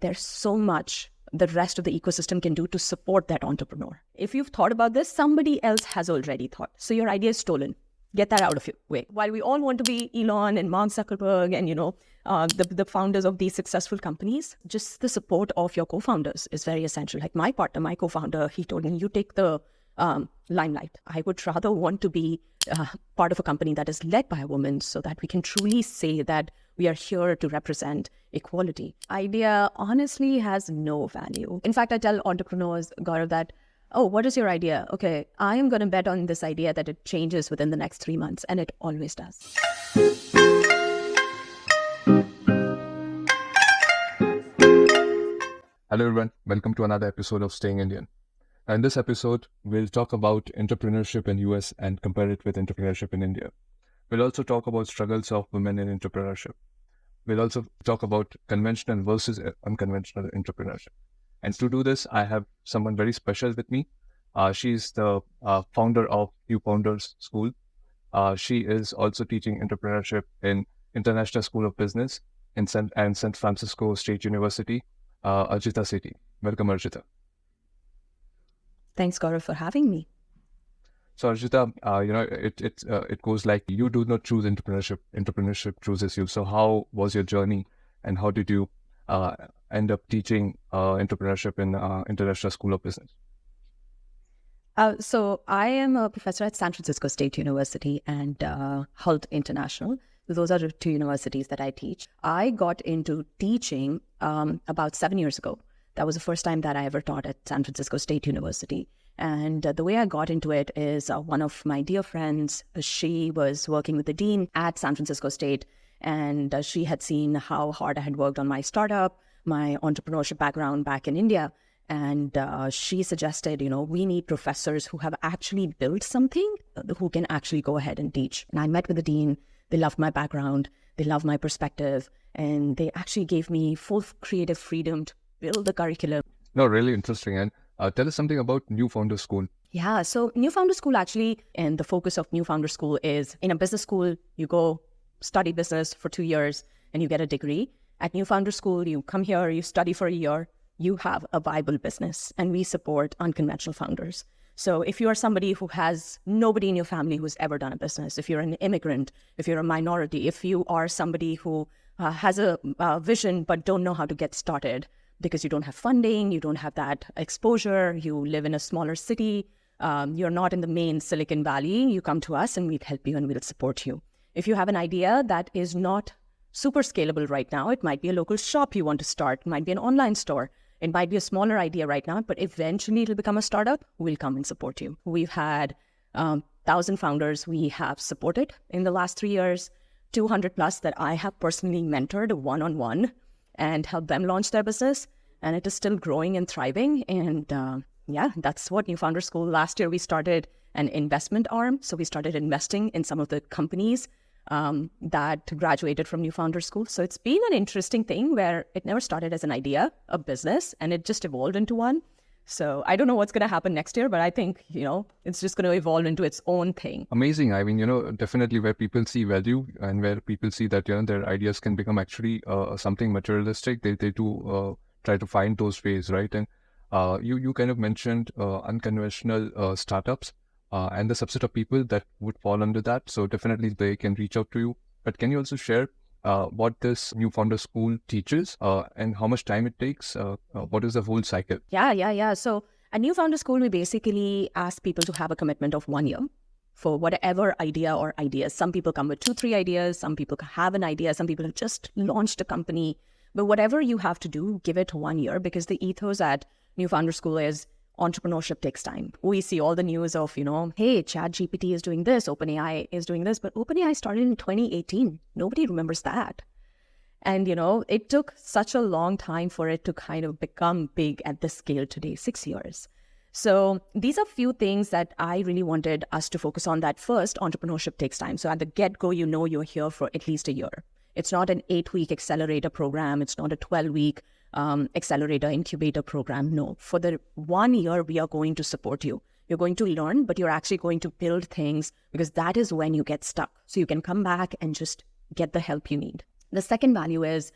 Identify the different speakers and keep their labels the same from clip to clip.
Speaker 1: there's so much the rest of the ecosystem can do to support that entrepreneur. If you've thought about this, somebody else has already thought. So your idea is stolen. Get that out of your way. While we all want to be Elon and Mark Zuckerberg and, the founders of these successful companies, just the support of your co-founders is very essential. Like my partner, my co-founder, he told me, you take the limelight. I would rather want to be part of a company that is led by a woman so that we can truly say that we are here to represent equality. Idea honestly has no value. In fact, I tell entrepreneurs, Gaurav, that, oh, what is your idea? Okay, I am going to bet on this idea that it changes within the next 3 months, and it always does.
Speaker 2: Hello everyone, welcome to another episode of Staying Indian. In this episode, we'll talk about entrepreneurship in US and compare it with entrepreneurship in India. We'll also talk about struggles of women in entrepreneurship. We'll also talk about conventional versus unconventional entrepreneurship. And to do this, I have someone very special with me. She's the founder of New Founders School. She is also teaching entrepreneurship in International School of Business in San Francisco State University. Arjita Sethi. Welcome, Arjita.
Speaker 1: Thanks, Gaurav, for having me.
Speaker 2: So, Arjita, it goes like you do not choose entrepreneurship. Entrepreneurship chooses you. So, how was your journey, and how did you end up teaching entrepreneurship in International School of Business?
Speaker 1: So, I am a professor at San Francisco State University and Hult International. Those are the two universities that I teach. I got into teaching about 7 years ago. That was the first time that I ever taught at San Francisco State University. And the way I got into it is one of my dear friends, she was working with the dean at San Francisco State, and she had seen how hard I had worked on my startup, my entrepreneurship background back in India. And she suggested, we need professors who have actually built something, who can actually go ahead and teach. And I met with the dean. They loved my background. They loved my perspective. And they actually gave me full creative freedom to build the curriculum.
Speaker 2: No, really interesting. And tell us something about New Founders School.
Speaker 1: Yeah, so New Founders School actually, and the focus of New Founders School is in a business school, you go study business for 2 years and you get a degree. At New Founders School, you come here, you study for a year, you have a viable business, and we support unconventional founders. So if you are somebody who has nobody in your family who's ever done a business, if you're an immigrant, if you're a minority, if you are somebody who has a vision but don't know how to get started because you don't have funding, you don't have that exposure, you live in a smaller city, you're not in the main Silicon Valley, you come to us and we'll help you and we'll support you. If you have an idea that is not super scalable right now, it might be a local shop you want to start, it might be an online store. It might be a smaller idea right now, but eventually it'll become a startup. We'll come and support you. We've had 1,000 founders we have supported in the last 3 years, 200 plus that I have personally mentored one-on-one and helped them launch their business. And it is still growing and thriving. And that's what New Founder School. Last year, we started an investment arm. So we started investing in some of the companies that graduated from New Founder School. So it's been an interesting thing where it never started as an idea, a business, and it just evolved into one. So I don't know what's going to happen next year, but I think, it's just going to evolve into its own thing.
Speaker 2: Amazing. I mean, definitely where people see value and where people see that, their ideas can become actually something materialistic, they do try to find those ways, right? And you kind of mentioned unconventional startups. And the subset of people that would fall under that. So definitely they can reach out to you. But can you also share what this New Founder School teaches and how much time it takes? What is the whole cycle?
Speaker 1: Yeah. So at New Founder School, we basically ask people to have a commitment of 1 year for whatever idea or ideas. Some people come with 2-3 ideas. Some people have an idea. Some people have just launched a company. But whatever you have to do, give it 1 year, because the ethos at New Founder School is entrepreneurship takes time. We see all the news of, hey, ChatGPT is doing this, OpenAI is doing this, but OpenAI started in 2018. Nobody remembers that. And, it took such a long time for it to kind of become big at this scale today, 6 years. So these are few things that I really wanted us to focus on. That first, entrepreneurship takes time. So at the get-go, you're here for at least a year. It's not an 8-week accelerator program. It's not a 12-week accelerator incubator program. No, for the 1 year, we are going to support you. You're going to learn, but you're actually going to build things, because that is when you get stuck. So you can come back and just get the help you need. The second value is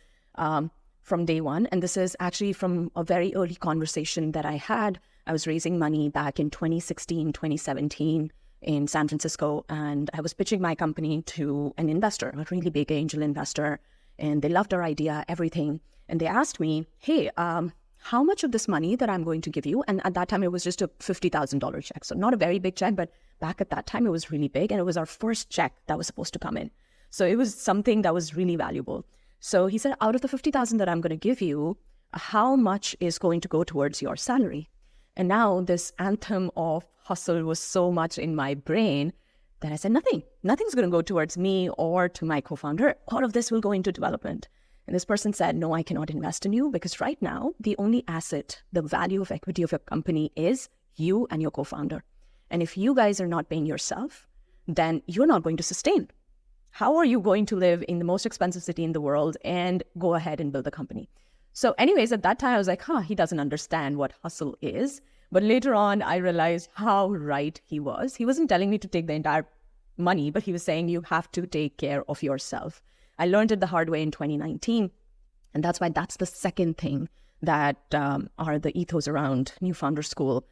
Speaker 1: from day one. And this is actually from a very early conversation that I had. I was raising money back in 2016, 2017 in San Francisco, and I was pitching my company to an investor, a really big angel investor, and they loved our idea, everything. And they asked me, hey, how much of this money that I'm going to give you? And at that time, it was just a $50,000 check. So not a very big check, but back at that time, it was really big. And it was our first check that was supposed to come in. So it was something that was really valuable. So he said, out of the $50,000 that I'm going to give you, how much is going to go towards your salary? And now this anthem of hustle was so much in my brain that I said, nothing's going to go towards me or to my co-founder. All of this will go into development. And this person said, no, I cannot invest in you because right now, the only asset, the value of equity of your company is you and your co-founder. And if you guys are not paying yourself, then you're not going to sustain. How are you going to live in the most expensive city in the world and go ahead and build a company? So anyways, at that time, I was like, he doesn't understand what hustle is. But later on, I realized how right he was. He wasn't telling me to take the entire money, but he was saying you have to take care of yourself. I learned it the hard way in 2019. And that's why that's the second thing that are the ethos around New Founder School,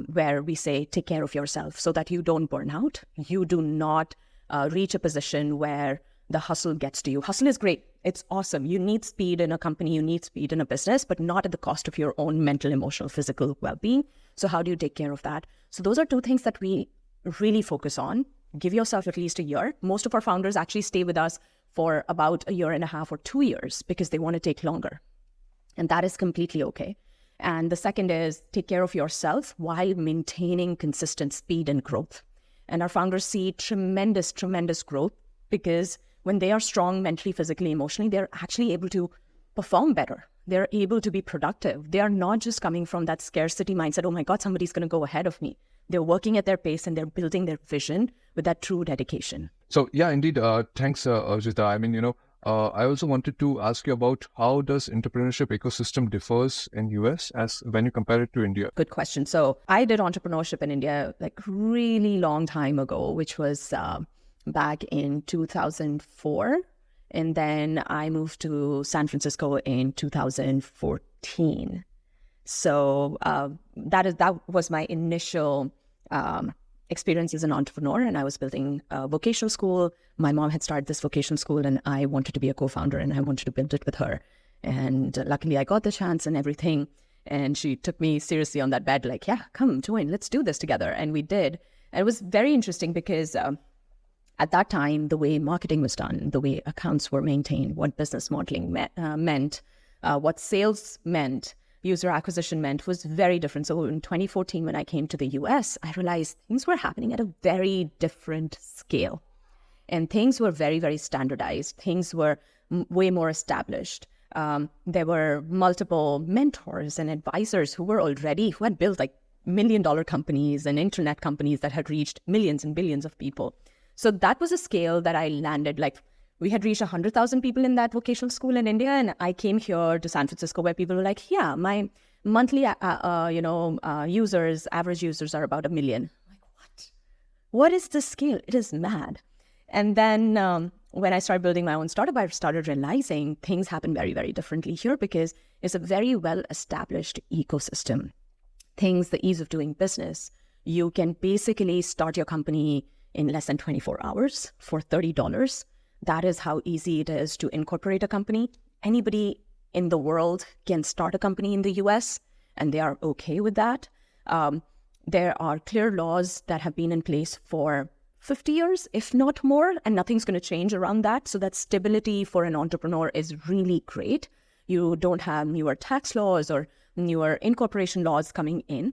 Speaker 1: where we say, take care of yourself so that you don't burn out. You do not reach a position where the hustle gets to you. Hustle is great. It's awesome. You need speed in a company. You need speed in a business, but not at the cost of your own mental, emotional, physical well-being. So how do you take care of that? So those are two things that we really focus on. Give yourself at least a year. Most of our founders actually stay with us for about a year and a half or 2 years because they want to take longer. And that is completely okay. And the second is take care of yourself while maintaining consistent speed and growth. And our founders see tremendous, tremendous growth because when they are strong mentally, physically, emotionally, they're actually able to perform better. They're able to be productive. They are not just coming from that scarcity mindset, oh my God, somebody's going to go ahead of me. They're working at their pace and they're building their vision with that true dedication.
Speaker 2: So yeah, indeed. Thanks, Arjita. I mean, I also wanted to ask you about how does entrepreneurship ecosystem differs in US as when you compare it to India?
Speaker 1: Good question. So I did entrepreneurship in India like really long time ago, which was back in 2004. And then I moved to San Francisco in 2014. So that was my initial experience as an entrepreneur. And I was building a vocational school. My mom had started this vocational school and I wanted to be a co-founder and I wanted to build it with her. And luckily I got the chance and everything. And she took me seriously on that bed, like, yeah, come join, let's do this together. And we did. And it was very interesting because at that time, the way marketing was done, the way accounts were maintained, what business modeling meant, what sales meant, user acquisition meant was very different. So in 2014, when I came to the US, I realized things were happening at a very different scale. And things were very, very standardized. Things were way more established. There were multiple mentors and advisors who had built like $1 million companies and internet companies that had reached millions and billions of people. So that was a scale that I landed. Like we had reached 100,000 people in that vocational school in India. And I came here to San Francisco where people were like, yeah, my monthly, average users are about 1 million. I'm like, what? What is this scale? It is mad. And then when I started building my own startup, I started realizing things happen very, very differently here because it's a very well-established ecosystem. The ease of doing business. You can basically start your company in less than 24 hours for $30. That is how easy it is to incorporate a company. Anybody in the world can start a company in the US, and they are okay with that. There are clear laws that have been in place for 50 years, if not more, and nothing's going to change around that. So that stability for an entrepreneur is really great. You don't have newer tax laws or newer incorporation laws coming in.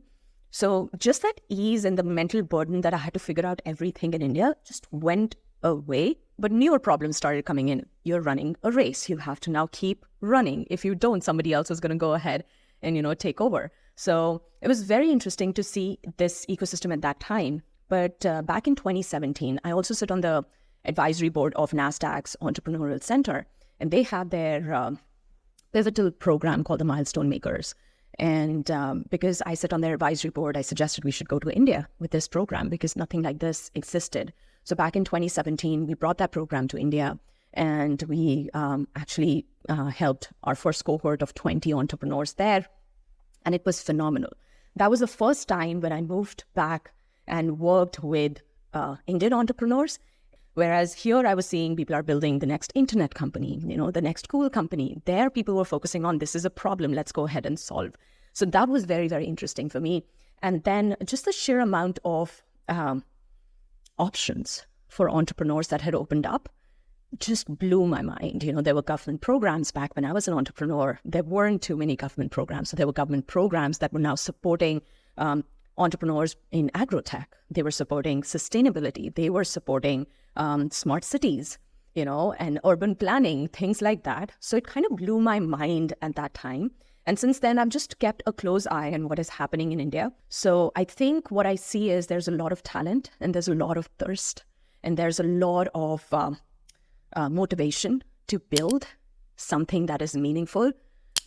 Speaker 1: So just that ease and the mental burden that I had to figure out everything in India just went away. But newer problems started coming in. You're running a race. You have to now keep running. If you don't, somebody else is going to go ahead and, take over. So it was very interesting to see this ecosystem at that time. But back in 2017, I also sit on the advisory board of Nasdaq's Entrepreneurial Center. And they have their pivotal program called the Milestone Makers. And because I sit on their advisory board, I suggested we should go to India with this program because nothing like this existed. So back in 2017, we brought that program to India And we actually helped our first cohort of 20 entrepreneurs there. And it was phenomenal. That was the first time when I moved back and worked with Indian entrepreneurs. Whereas here I was seeing people are building the next internet company, the next cool company. There people were focusing on, this is a problem, let's go ahead and solve. So that was very, very interesting for me. And then just the sheer amount of options for entrepreneurs that had opened up just blew my mind. There were government programs back when I was an entrepreneur. There weren't too many government programs. So there were government programs that were now supporting entrepreneurs in agrotech. They were supporting sustainability. They were supporting smart cities, and urban planning, things like that. So it kind of blew my mind at that time. And since then, I've just kept a close eye on what is happening in India. So I think what I see is there's a lot of talent and there's a lot of thirst and there's a lot of motivation to build something that is meaningful.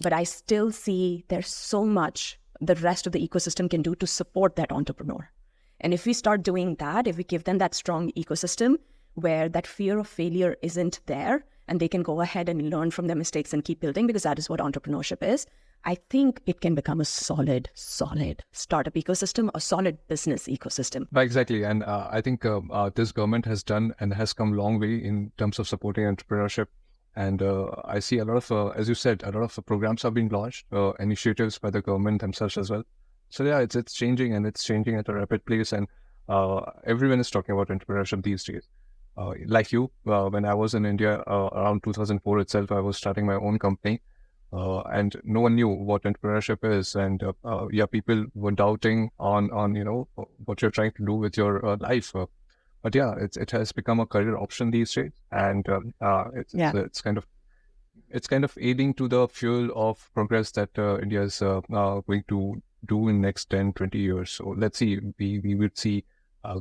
Speaker 1: But I still see there's so much the rest of the ecosystem can do to support that entrepreneur. And if we start doing that, if we give them that strong ecosystem where that fear of failure isn't there and they can go ahead and learn from their mistakes and keep building, because that is what entrepreneurship is, I think it can become a solid startup ecosystem, a solid business ecosystem.
Speaker 2: Exactly. And I think this government has done and has come a long way in terms of supporting entrepreneurship. And I see a lot of, as you said, a lot of programs are being launched, initiatives by the government themselves as well. So yeah, it's changing, and it's changing at a rapid pace. And everyone is talking about entrepreneurship these days. Like you, when I was in India around 2004 itself, I was starting my own company. And no one knew what entrepreneurship is, and people were doubting on what you're trying to do with your life. But yeah, it has become a career option these days, and it's kind of aiding to the fuel of progress that India is going to do in next 10, 20 years. So let's see, we would see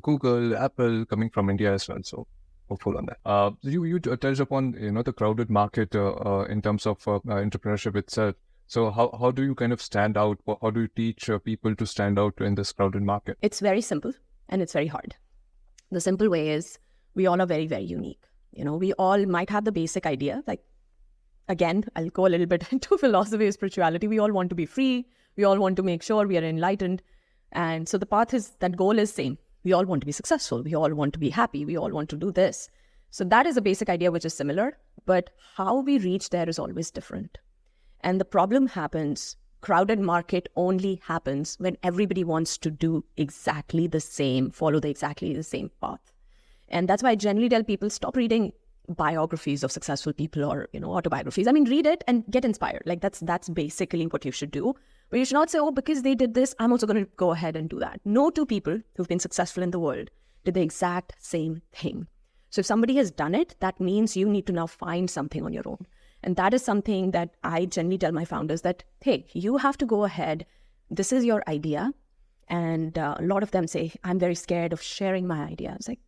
Speaker 2: Google, Apple coming from India as well. So hopeful on that. You touched upon the crowded market in terms of entrepreneurship itself. So how do you kind of stand out? How do you teach people to stand out in this crowded market?
Speaker 1: It's very simple and it's very hard. The simple way is we all are very, very unique. We all might have the basic idea. Like, again, I'll go a little bit into philosophy and spirituality. We all want to be free. We all want to make sure we are enlightened. And so the path is, that goal is same. We all want to be successful. We all want to be happy. We all want to do this. So that is a basic idea which is similar, but how we reach there is always different. And the problem happens, crowded market only happens when everybody wants to do exactly the same, follow exactly the same path. And that's why I generally tell people, stop reading biographies of successful people or, autobiographies. I mean, read it and get inspired. Like that's basically what you should do. But you should not say, because they did this, I'm also going to go ahead and do that. No two people who've been successful in the world did the exact same thing. So if somebody has done it, that means you need to now find something on your own. And that is something that I generally tell my founders that, hey, you have to go ahead. This is your idea. And a lot of them say, I'm very scared of sharing my idea. It's like,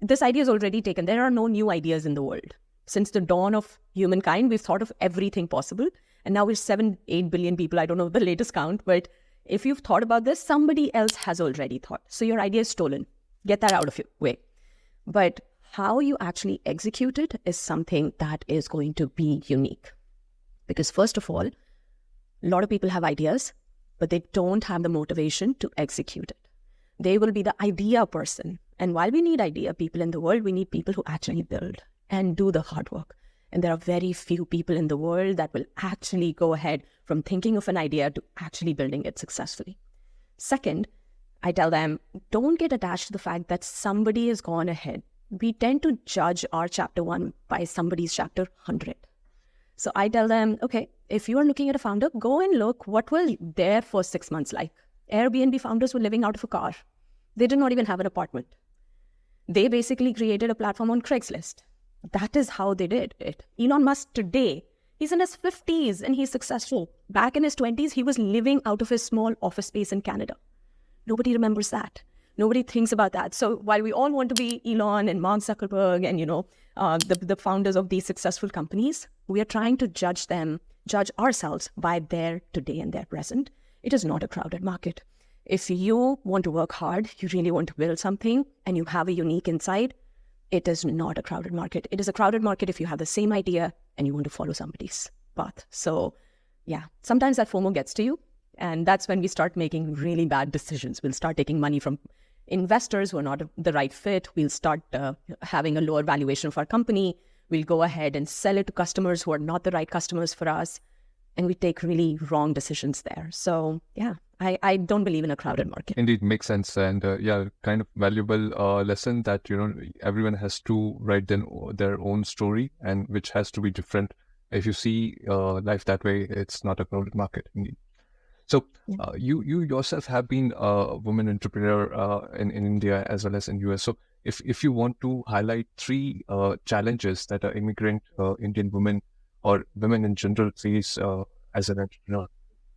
Speaker 1: this idea is already taken. There are no new ideas in the world. Since the dawn of humankind, we've thought of everything possible. And now we're 7-8 billion people. I don't know the latest count, but if you've thought about this, somebody else has already thought. So your idea is stolen. Get that out of your way. But how you actually execute it is something that is going to be unique. Because first of all, a lot of people have ideas, but they don't have the motivation to execute it. They will be the idea person. And while we need idea people in the world, we need people who actually build and do the hard work. And there are very few people in the world that will actually go ahead from thinking of an idea to actually building it successfully. Second, I tell them, don't get attached to the fact that somebody has gone ahead. We tend to judge our chapter 1 by somebody's chapter 100. So I tell them, okay, if you are looking at a founder, go and look what was their first 6 months like. Airbnb founders were living out of a car. They did not even have an apartment. They basically created a platform on Craigslist. That is how they did it. Elon Musk today, he's in his 50s and he's successful. Back in his 20s, he was living out of his small office space in Canada. Nobody remembers that. Nobody thinks about that. So while we all want to be Elon and Mark Zuckerberg and, the founders of these successful companies, we are trying to judge ourselves by their today and their present. It is not a crowded market. If you want to work hard, you really want to build something and you have a unique insight, it is not a crowded market. It is a crowded market if you have the same idea and you want to follow somebody's path. So yeah, sometimes that FOMO gets to you. And that's when we start making really bad decisions. We'll start taking money from investors who are not the right fit. We'll start having a lower valuation of our company. We'll go ahead and sell it to customers who are not the right customers for us. And we take really wrong decisions there. So yeah, I don't believe in a crowded market.
Speaker 2: Indeed, makes sense. And kind of valuable lesson that, everyone has to write their own story, and which has to be different. If you see life that way, it's not a crowded market. Indeed. So you yourself have been a woman entrepreneur in India as well as in US. So if you want to highlight 3 challenges that an immigrant Indian woman or women in general face as an entrepreneur,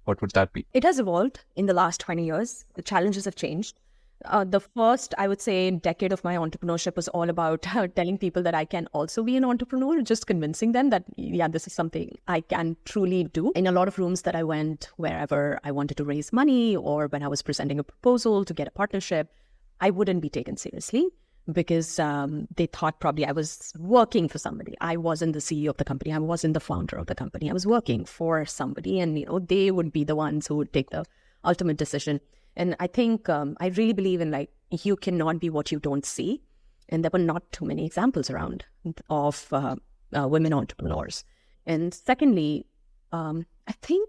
Speaker 2: what would that be?
Speaker 1: It has evolved in the last 20 years. The challenges have changed. The first, I would say, decade of my entrepreneurship was all about telling people that I can also be an entrepreneur, just convincing them that, yeah, this is something I can truly do. In a lot of rooms that I went, wherever I wanted to raise money or when I was presenting a proposal to get a partnership, I wouldn't be taken seriously because they thought probably I was working for somebody. I wasn't the CEO of the company. I wasn't the founder of the company. I was working for somebody, and they would be the ones who would take the ultimate decision. And I think I really believe in you cannot be what you don't see. And there were not too many examples around of women entrepreneurs. And secondly, I think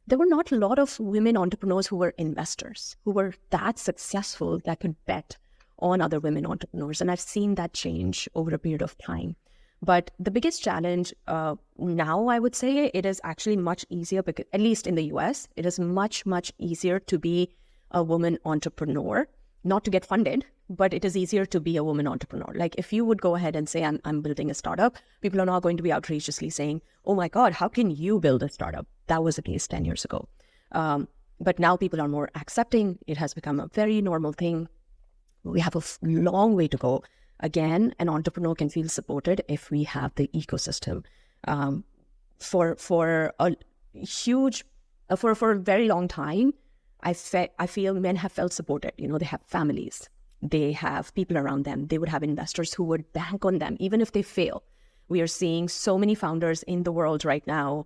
Speaker 1: there were not a lot of women entrepreneurs who were investors, who were that successful that could bet on other women entrepreneurs. And I've seen that change over a period of time. But the biggest challenge now, I would say, it is actually much easier, because at least in the US, it is much, much easier to be a woman entrepreneur, not to get funded, but it is easier to be a woman entrepreneur. Like if you would go ahead and say, I'm building a startup, people are not going to be outrageously saying, oh my God, how can you build a startup? That was the case 10 years ago. But now people are more accepting. It has become a very normal thing. We have a long way to go. Again, an entrepreneur can feel supported if we have the ecosystem. For a very long time, I feel men have felt supported. They have families, they have people around them, they would have investors who would bank on them, even if they fail. We are seeing so many founders in the world right now,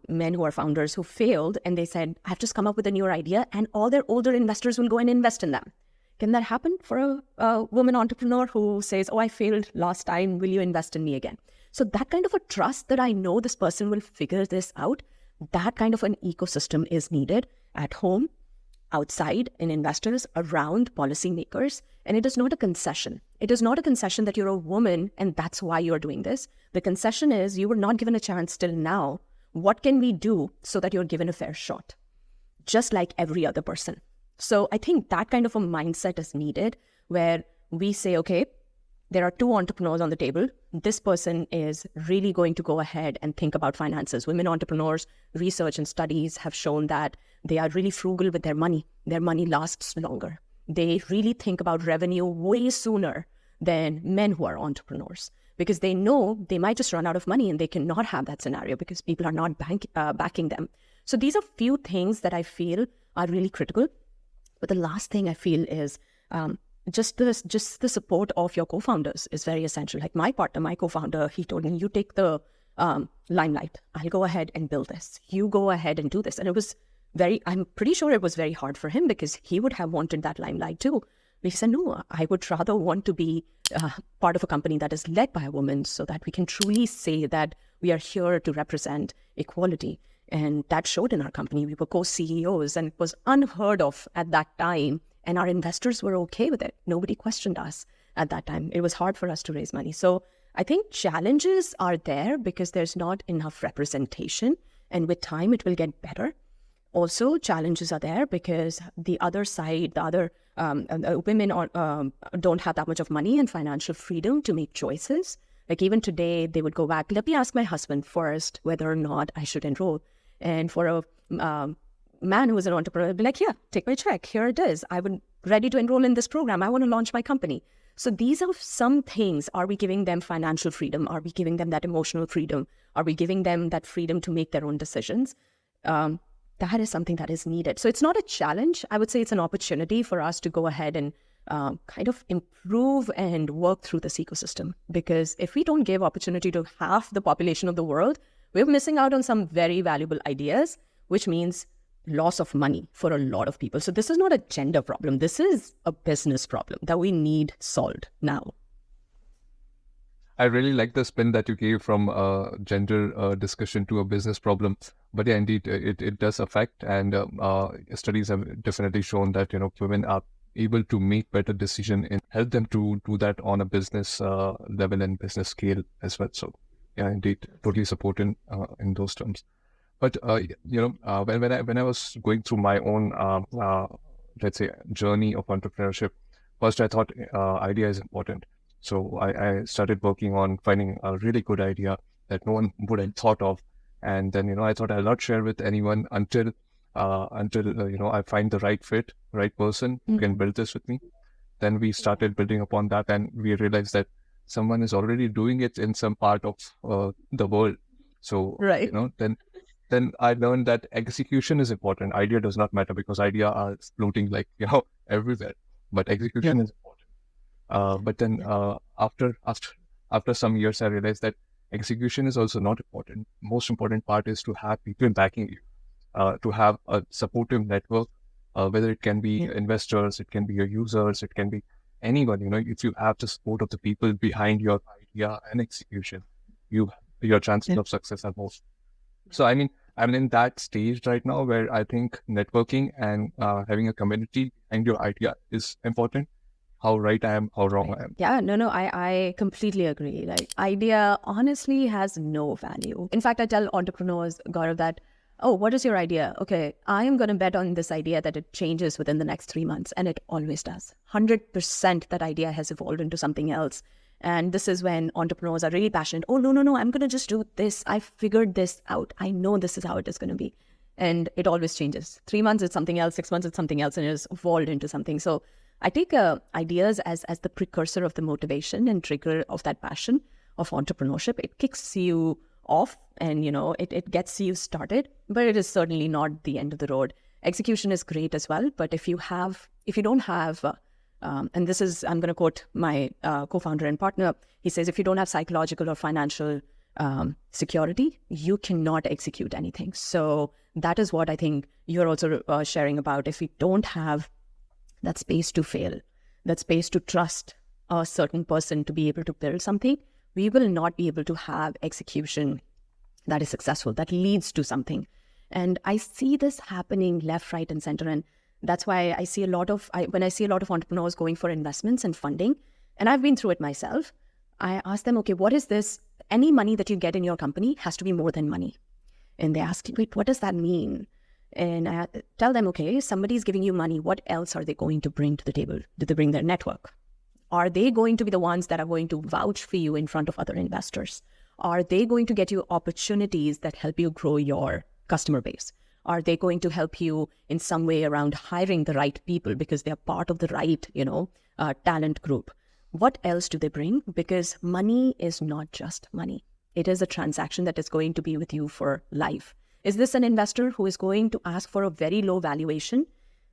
Speaker 1: men who are founders who failed, and they said, I've just come up with a newer idea, and all their older investors will go and invest in them. Can that happen for a woman entrepreneur who says, oh, I failed last time, will you invest in me again? So that kind of a trust that I know this person will figure this out, that kind of an ecosystem is needed at home, outside, in investors, around policymakers. And it is not a concession. It is not a concession that you're a woman and that's why you're doing this. The concession is you were not given a chance till now. What can we do so that you're given a fair shot? Just like every other person. So I think that kind of a mindset is needed where we say, okay, there are 2 entrepreneurs on the table. This person is really going to go ahead and think about finances. Women entrepreneurs, research and studies have shown that they are really frugal with their money. Their money lasts longer. They really think about revenue way sooner than men who are entrepreneurs, because they know they might just run out of money and they cannot have that scenario because people are not backing them. So these are few things that I feel are really critical. But the last thing I feel is just the support of your co-founders is very essential. Like my partner, my co-founder, he told me, you take the limelight. I'll go ahead and build this. You go ahead and do this. And it was I'm pretty sure it was very hard for him because he would have wanted that limelight too. But he said, no, I would rather want to be part of a company that is led by a woman so that we can truly say that we are here to represent equality. And that showed in our company. We were co-CEOs and it was unheard of at that time. And our investors were okay with it. Nobody questioned us at that time. It was hard for us to raise money. So I think challenges are there because there's not enough representation. And with time, it will get better. Also, challenges are there because the other side, women don't have that much of money and financial freedom to make choices. Like even today, they would go back, let me ask my husband first whether or not I should enroll. And for a man who is an entrepreneur, be like, yeah, take my check. Here it is. I'm ready to enroll in this program. I want to launch my company. So these are some things. Are we giving them financial freedom? Are we giving them that emotional freedom? Are we giving them that freedom to make their own decisions? That is something that is needed. So it's not a challenge. I would say it's an opportunity for us to go ahead and kind of improve and work through this ecosystem. Because if we don't give opportunity to half the population of the world, we're missing out on some very valuable ideas, which means loss of money for a lot of people. So this is not a gender problem. This is a business problem that we need solved now.
Speaker 2: I really like the spin that you gave from a gender discussion to a business problem. But yeah, indeed, it does affect, and studies have definitely shown that, women are able to make better decision and help them to do that on a business level and business scale as well. So yeah, indeed, totally support in those terms. But when I was going through my own let's say journey of entrepreneurship, first I thought idea is important. So I started working on finding a really good idea that no one would have thought of, and then I thought I'll not share with anyone until I find the right fit, right person who can build this with me. Then we started building upon that, and we realized that someone is already doing it in some part of the world. So
Speaker 1: Right.
Speaker 2: Then I learned that execution is important. Idea does not matter because idea are floating like everywhere, but execution is important. But then after some years, I realized that execution is also not important. Most important part is to have people backing you, to have a supportive network, whether it can be investors, it can be your users, it can be anyone. If you have the support of the people behind your idea and execution, your chances of success are most. So I'm in that stage right now where I think networking and having a community behind your idea is important. How right I am, how wrong I am.
Speaker 1: Yeah, no, I completely agree. Like, idea honestly has no value. In fact, I tell entrepreneurs, Gaurav, that, oh, what is your idea? Okay, I am going to bet on this idea that it changes within the next 3 months. And it always does. 100% that idea has evolved into something else. And this is when entrepreneurs are really passionate. Oh, no, I'm going to just do this. I figured this out. I know this is how it is going to be. And it always changes. 3 months, it's something else. 6 months, it's something else. And it has evolved into something. So I take ideas as the precursor of the motivation and trigger of that passion of entrepreneurship. It kicks you off and, it gets you started, but it is certainly not the end of the road. Execution is great as well. But if you don't have, and this is, I'm going to quote my co-founder and partner. He says, if you don't have psychological or financial security, you cannot execute anything. So that is what I think you're also sharing about. If we don't have that space to fail, that space to trust a certain person to be able to build something, we will not be able to have execution that is successful, that leads to something. And I see this happening left, right, and center. And that's why I see when I see a lot of entrepreneurs going for investments and funding, and I've been through it myself, I ask them, okay, what is this? Any money that you get in your company has to be more than money. And they ask, wait, what does that mean? And I tell them, okay, somebody's giving you money. What else are they going to bring to the table? Do they bring their network? Are they going to be the ones that are going to vouch for you in front of other investors? Are they going to get you opportunities that help you grow your customer base? Are they going to help you in some way around hiring the right people because they're part of the right, talent group? What else do they bring? Because money is not just money. It is a transaction that is going to be with you for life. Is this an investor who is going to ask for a very low valuation?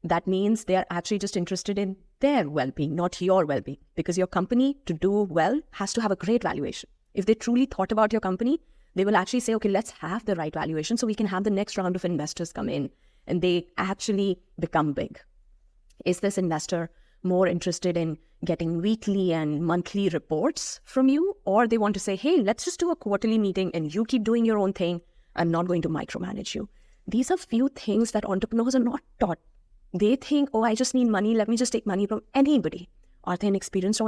Speaker 1: That means they are actually just interested in their well-being, not your well-being. Because your company, to do well, has to have a great valuation. If they truly thought about your company, they will actually say, okay, let's have the right valuation so we can have the next round of investors come in and they actually become big. Is this investor more interested in getting weekly and monthly reports from you? Or they want to say, hey, let's just do a quarterly meeting and you keep doing your own thing. I'm not going to micromanage you. These are few things that entrepreneurs are not taught. They think, oh, I just need money. Let me just take money from anybody. Are they an experienced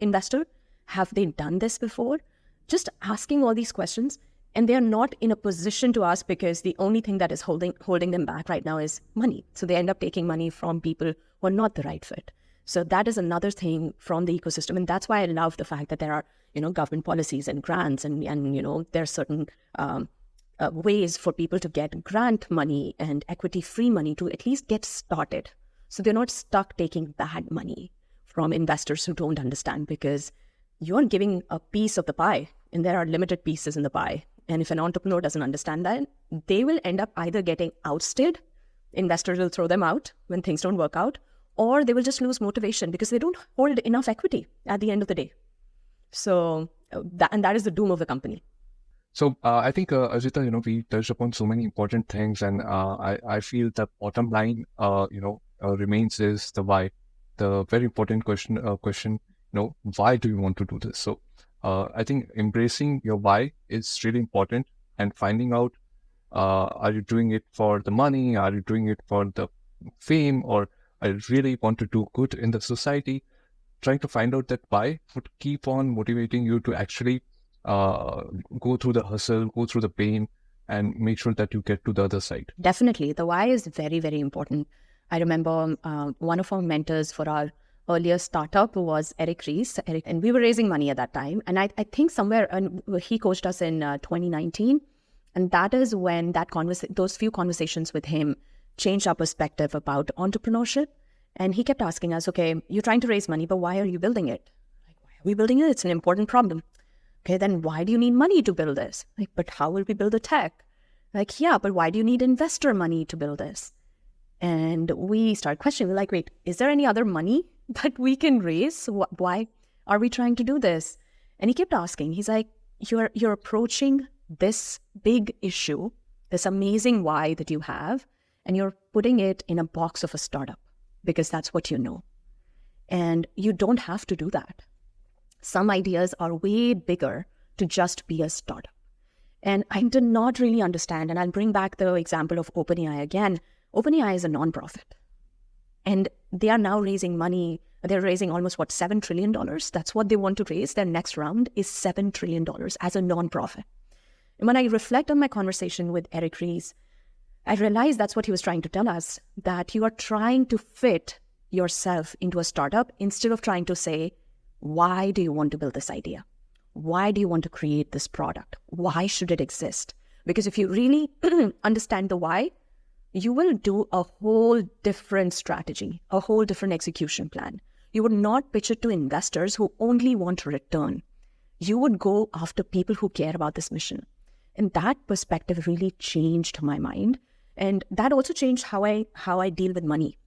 Speaker 1: investor? Have they done this before? Just asking all these questions. And they're not in a position to ask because the only thing that is holding them back right now is money. So they end up taking money from people who are not the right fit. So that is another thing from the ecosystem. And that's why I love the fact that there are, government policies and grants and there are certain ways for people to get grant money and equity-free money to at least get started. So they're not stuck taking bad money from investors who don't understand because you're giving a piece of the pie and there are limited pieces in the pie. And if an entrepreneur doesn't understand that, they will end up either getting ousted, investors will throw them out when things don't work out, or they will just lose motivation because they don't hold enough equity at the end of the day. So that is the doom of the company.
Speaker 2: So I think, Ajita, we touched upon so many important things, and I feel the bottom line, remains is the why. The very important question, why do you want to do this? So I think embracing your why is really important, and finding out, are you doing it for the money? Are you doing it for the fame? Or I really want to do good in the society? Trying to find out that why would keep on motivating you to actually go through the hustle, go through the pain, and make sure that you get to the other side.
Speaker 1: Definitely. The why is very, very important. I remember one of our mentors for our earlier startup was Eric Ries, and we were raising money at that time. And I think somewhere, he coached us in 2019. And that is when those few conversations with him changed our perspective about entrepreneurship. And he kept asking us, okay, you're trying to raise money, but why are you building it? Like, why are we building it? It's an important problem. Okay, then why do you need money to build this? Like, but how will we build the tech? Like, yeah, but why do you need investor money to build this? And we started questioning, we're like, wait, is there any other money that we can raise? Why are we trying to do this? And he kept asking, he's like, you're approaching this big issue, this amazing why that you have, and you're putting it in a box of a startup because that's what you know. And you don't have to do that. Some ideas are way bigger to just be a startup. And I did not really understand, and I'll bring back the example of OpenAI again. OpenAI is a nonprofit. And they are now raising money. They're raising almost, $7 trillion? That's what they want to raise. Their next round is $7 trillion as a nonprofit. And when I reflect on my conversation with Eric Ries, I realized that's what he was trying to tell us, that you are trying to fit yourself into a startup instead of trying to say, why do you want to build this idea? Why do you want to create this product? Why should it exist? Because if you really understand the why, you will do a whole different strategy, a whole different execution plan. You would not pitch it to investors who only want a return. You would go after people who care about this mission. And that perspective really changed my mind. And that also changed how I deal with money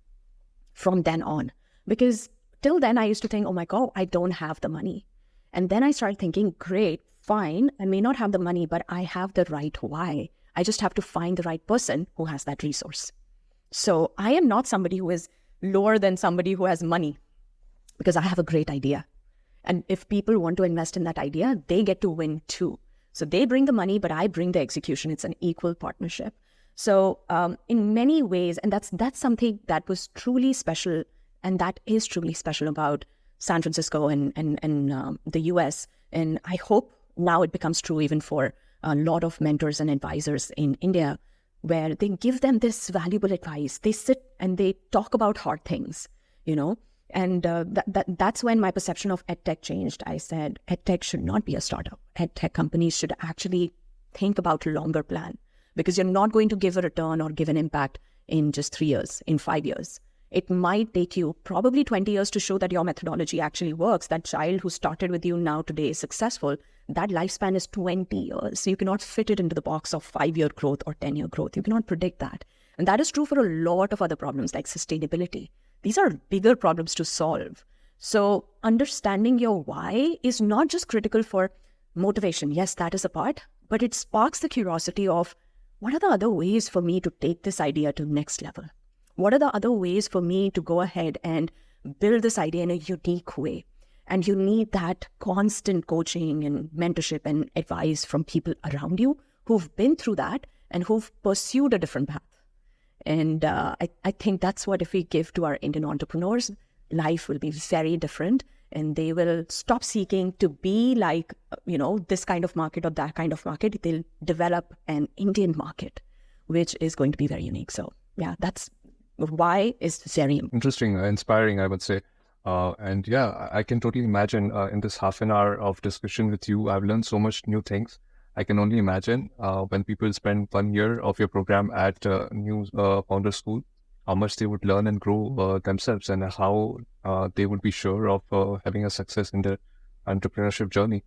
Speaker 1: from then on. Because till then, I used to think, oh my God, I don't have the money. And then I started thinking, great, fine, I may not have the money, but I have the right why. I just have to find the right person who has that resource. So I am not somebody who is lower than somebody who has money because I have a great idea. And if people want to invest in that idea, they get to win too. So they bring the money, but I bring the execution. It's an equal partnership. So in many ways, and that's something that was truly special, and that is truly special about San Francisco and the US. And I hope now it becomes true even for a lot of mentors and advisors in India, where they give them this valuable advice. They sit and they talk about hard things, and that's when my perception of EdTech changed. I said, EdTech should not be a startup. EdTech companies should actually think about a longer plan, because you're not going to give a return or give an impact in just 3 years, in 5 years. It might take you probably 20 years to show that your methodology actually works. That child who started with you now today is successful. That lifespan is 20 years. So you cannot fit it into the box of 5-year growth or 10-year growth. You cannot predict that. And that is true for a lot of other problems like sustainability. These are bigger problems to solve. So understanding your why is not just critical for motivation. Yes, that is a part, but it sparks the curiosity of, what are the other ways for me to take this idea to the next level? What are the other ways for me to go ahead and build this idea in a unique way? And you need that constant coaching and mentorship and advice from people around you who've been through that and who've pursued a different path. And I think that's what, if we give to our Indian entrepreneurs, life will be very different, and they will stop seeking to be like, this kind of market or that kind of market. They'll develop an Indian market, which is going to be very unique. So yeah, that's why is very
Speaker 2: interesting, inspiring, I would say. And yeah, I can totally imagine in this half an hour of discussion with you, I've learned so much new things. I can only imagine when people spend 1 year of your program at New Founder School, how much they would learn and grow themselves, and how they would be sure of having a success in their entrepreneurship journey.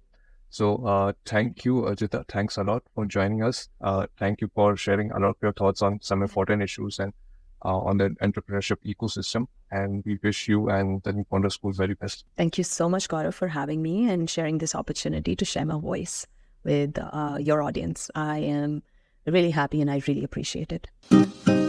Speaker 2: So thank you, Arjita. Thanks a lot for joining us. Thank you for sharing a lot of your thoughts on some important issues. And on the entrepreneurship ecosystem. And we wish you and the New Founder School very best.
Speaker 1: Thank you so much, Gaurav, for having me and sharing this opportunity to share my voice with your audience. I am really happy and I really appreciate it.